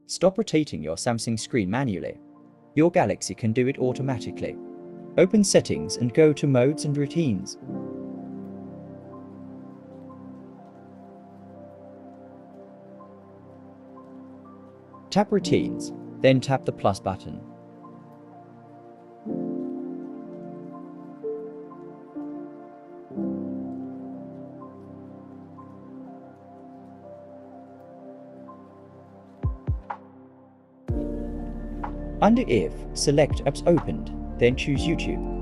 Stop rotating your Samsung screen manually. Your Galaxy can do it automatically. Open Settings and go to Modes and Routines. Tap Routines, then tap the plus button. Under If, select Apps Opened, then choose YouTube.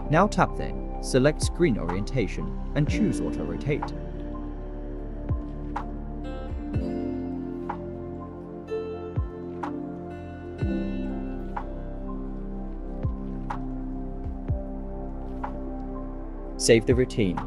Now tap then, select Screen Orientation and choose Auto Rotate. Save the routine.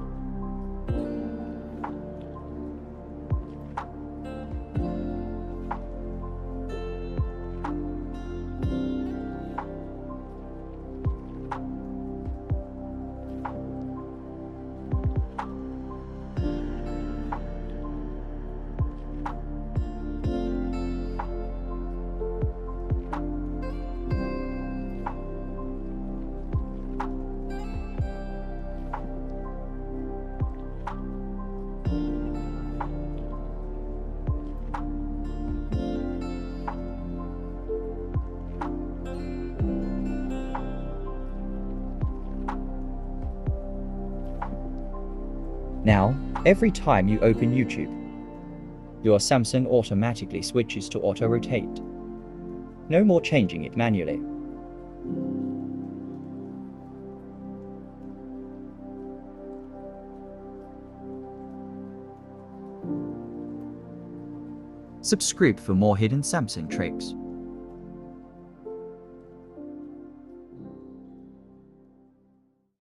Now, every time you open YouTube, your Samsung automatically switches to Auto Rotate. No more changing it manually. Subscribe for more hidden Samsung tricks.